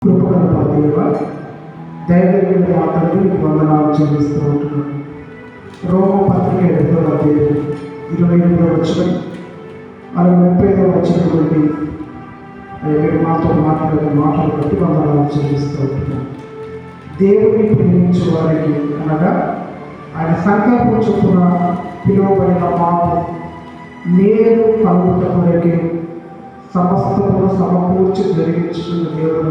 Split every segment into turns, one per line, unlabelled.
కృపగల దేవ, దైవమైన మాటలు వందనాలు చెల్లిస్తూ ఉంటున్నాను. రోమపత్రిక 8వ అధ్యాయం 28వ వచనం అలాగే 30వ వచనం నుండి మీరు మాతో మాట్లాడిన మాటలు బట్టి వందనాలు చెల్లిస్తూ ఉంటున్నాను. దేవుని ప్రేమించే వారికి అనగా ఆయన సంకల్పం చొప్పున పిలువబడిన మాకు నేను కలుగుట కొరకే సమస్తమును సమకూర్చి జరిగించుకున్న దేవుడు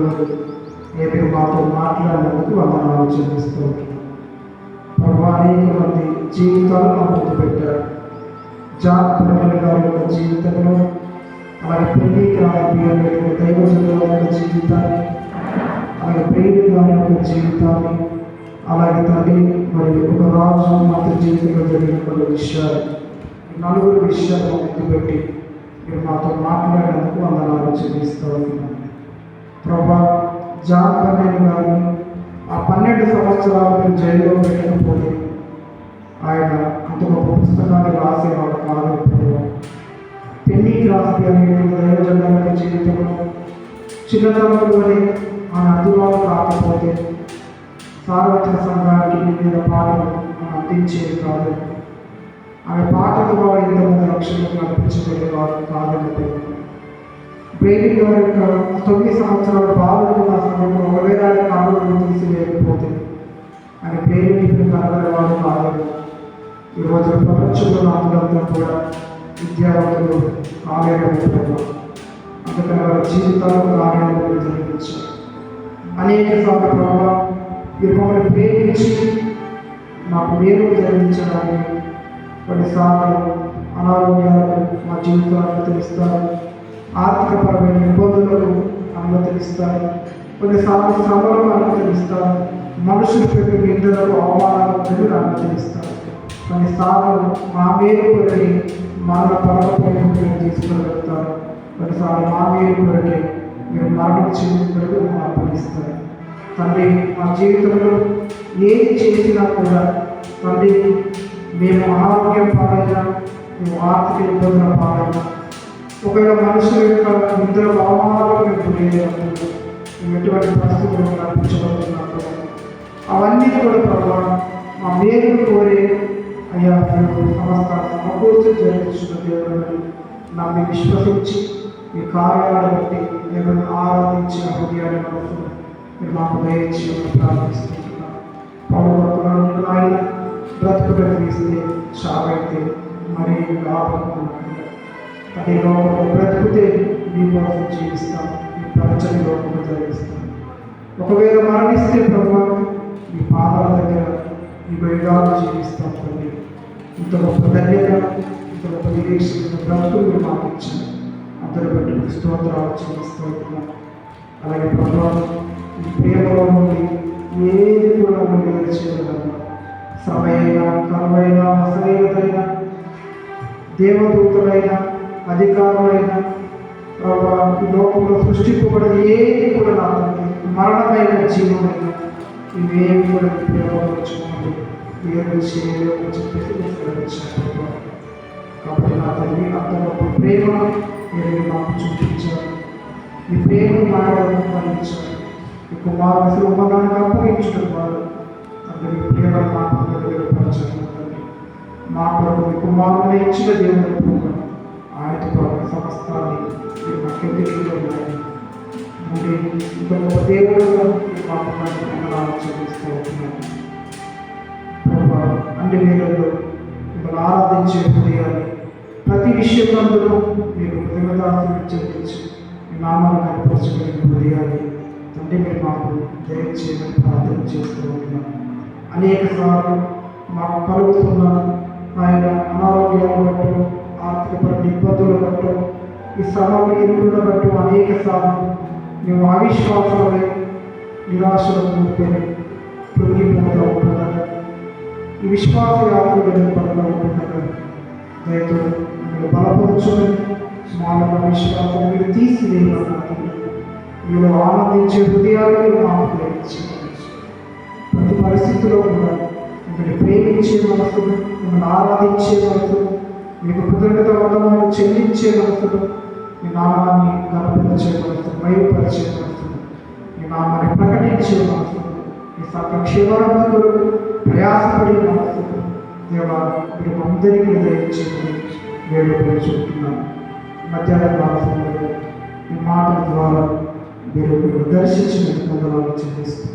నేను మాతో మాట్లాడినందుకు వందనాలు చెల్లిస్తూ ఉంటున్నాను. అనేక మంది జీవితాలను అభివృద్ధి పెట్టారు. జాన్ పిల్లల గారి యొక్క జీవితంలో, అలాగే పెళ్లి గారి దైవజనుల యొక్క జీవితాన్ని, అలాగే ప్రేమి గారి యొక్క జీవితాన్ని, అలాగే తల్లి మరియు ఒక రాజు మంత్రి జీవితంలో జరిగిన కొన్ని విషయాలు, నలుగురు విషయాలను ముందు పెట్టి మీరు మాతో మాట్లాడేందుకు వందనాలు చెల్లిస్తూ ఉన్నాను. ప్రభా, జాన్ పిల్లల గారిని ఆ 12 సంవత్సరాలు మీరు జైల్లో పెట్టకపోతే ఆయన అంత గొప్ప పుస్తకాన్ని రాసేవాడు కాదు. పెళ్లి రాసి అనే దైవజనుల జీవితంలో చిన్నతనంలోనే ఆయన అందుబాటు కాకపోతే సార్వత్రిక సంఘానికి మీద పాటలు అందించేది కాదు. ఆమె పాటల ద్వారా ఇంతమంది రక్షణకు నడిపించగలిగేవారు కాదంటే బేబీ గారి యొక్క 9 సంవత్సరాల బాలుడున్న సమయంలో ఒకవేళ కాలంలో తీసివేయకపోతే ఆయన ప్రేమిని కనబడేవాడు కాదు. ఈరోజు ప్రపంచంలో అందరంతా కూడా విద్యావంతులు కాలేకపోతున్నారు. అందుకని వారి జీవితాలు కార్యాలను జరిగించారు. అనేక సార్లు ప్రభావం మీరు మమ్మల్ని ప్రేమించి మాకు మేలు జరిగించడానికి కొన్నిసార్లు అనారోగ్యాలను మా జీవితాలను అనుమతిస్తారు, ఆర్థికపరమైన ఇబ్బందులను అనుమతిస్తారు, కొన్నిసార్లు శ్రమలను అనుమతిస్తారు, మనుషులు పెట్టే నిందలకు అవమానాలను అనుమతిస్తారు. కొన్నిసార్లు మా మేలు కొరకి మరణ పరమైన తీసుకువెళ్తారు. కొన్నిసార్లు మా మేలు కొరకి మీరు మరణం చెందినప్పుడు అర్పణిస్తారు. తండ్రి, మా జీవితంలో ఏది చేసినా కూడా తండ్రి మేము ఆరోగ్యం పాలైనా, మేము ఆర్థిక ఇబ్బందుల పాలైనా, ఒకవేళ మనుషుల యొక్క నిద్ర అవమానాలు మేము గురైనప్పుడు, మేము ఎటువంటి పరిస్థితులు నడిపించబడుతున్నప్పుడు అవన్నీ కూడా ప్రభావం మా మేలు కోరే అయ్యా సమస్తాన్ని సమకూర్చి జరిగించిన దేవుడిని నమ్మి విశ్వసించి మీ కార్యాలను బట్టి దేవుని ఆరాధించిన హృదయాన్ని మనసు మీరు మాకు దయచి ప్రార్థిస్తున్నాను. పౌరులు ఆయన బ్రతుకుట తీస్తే చావైతే మరీ లాభం అదే లోపల బ్రతుకుతే మీ కోసం జీవిస్తాం, మీ పరిచయ లోపల జరిగిస్తాం. ఒకవేళ మరణిస్తే ప్రభావం మీ పాదాల దగ్గర మీ వైగాలు జీవిస్తాం. తండ్రి, ఇంత గొప్ప ధన్యత, ఇంత గొప్ప నిరీక్షణ బ్రతుకులు మీరు మాకు ఇచ్చారు. అందరూ బట్టి స్తోత్రాలు చెల్లిస్తూ ఉంటున్నాం. అలాగే ప్రభావం ఈ ప్రేమలో నుండి ఏది కూడా మీరు చేయగలరు. శ్రమైనా, కరువైనా, అసలైనదైనా, దేవదూతులైన, అధికారులైన ప్రభావం ఈ లోకంలో సృష్టింపబడిన ఏది కూడా నాకు మరణమైన జీవమైన ఇవేమి కూడా ప్రేమపరచుకోండి, ఏమి చేయలేమని చెప్పేసి విస్తరించారు. కాబట్టి నా తల్లి అంత గొప్ప ప్రేమ మీరు మాకు చూపించారు. ఈ ప్రేమను మానవులను పండించారు. ఈ కుమారుడు ఉమ్మగానికి అప్పగించడం వారు అందరి ప్రేమ మాకు పరచారు. మా కొరకు మీ కుమారుని ఇచ్చిన దేవుడు ఆయనతో పాటు సమస్తాన్ని మీరు మాకెందుకు ఉన్నాయి అంటే ఇంత గొప్ప దేవుడు మాకు చెల్లిస్తూ ఉంటున్నాను. అన్ని వేళల్లో మిమ్మల్ని ఆరాధించే హృదయాన్ని ప్రతి విషయంలో మీరు హృదయదాసులు చెల్లించి మీ నామాన్ని కనపరచగలిగిన హృదయాన్ని తండ్రి మీరు మాకు దయచేయమని ప్రార్థన చేస్తూ ఉంటున్నాను. అనేక సార్లు మాకు కలుగుతున్న ఆయన అనారోగ్యాలను బట్టు, ఆర్థికపరమైన ఇబ్బందులు బట్టు, ఈ శ్రమలు ఎన్నులను బట్టు అనేక సార్లు మేము అవిశ్వాసమై నిరాశలకు పొంగిపోతూ ఉంటుండగా, ఈ విశ్వాస యాత్ర పడుతూ ఉంటుండగా దయతో మీరు బలపరచుకొని మాలో విశ్వాసం మీరు తీసివేయబడి మీరు ఆనందించే హృదయాలు మీరు మాకు ప్రేమించారు. ప్రతి పరిస్థితిలో కూడా మిమ్మల్ని ప్రేమించే మనసులు, మిమ్మల్ని ఆరాధించే మనసులు, మీకు కృతజ్ఞత వందనాలు చెల్లించే మనసులు, మీ నామాన్ని గర్వపరిచే మనసులు, బయలుపరిచే మనసులు, మీ నామని ప్రకటించే మనసు, ఈ సత్యక్షేమాలకు ప్రయాసపడే మనసు దేవా మీరు అందరికీ దయచేసి వేడుకొంటున్నాను. మధ్యాహ్న కాలంలో ఈ మాటల ద్వారా మీరు దర్శించిన వందనాలు చెల్లిస్తూ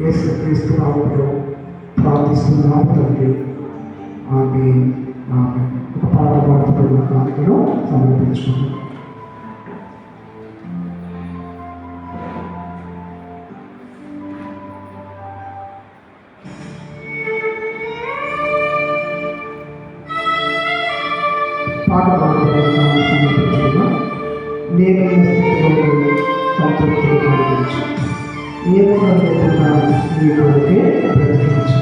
యేసుక్రీస్తు నామములో ప్రార్థిస్తున్నాము తండ్రి. ఆమేన్. ఆమేన్. ఒక పాట పాడుతున్న కానుకను సమర్పించుకుంటాం. పాట పాడుతున్న సమర్పించుకున్నాం. నేను సంతృప్తి కలిగించు, ఏ నీ కొరకే బ్రతికించు.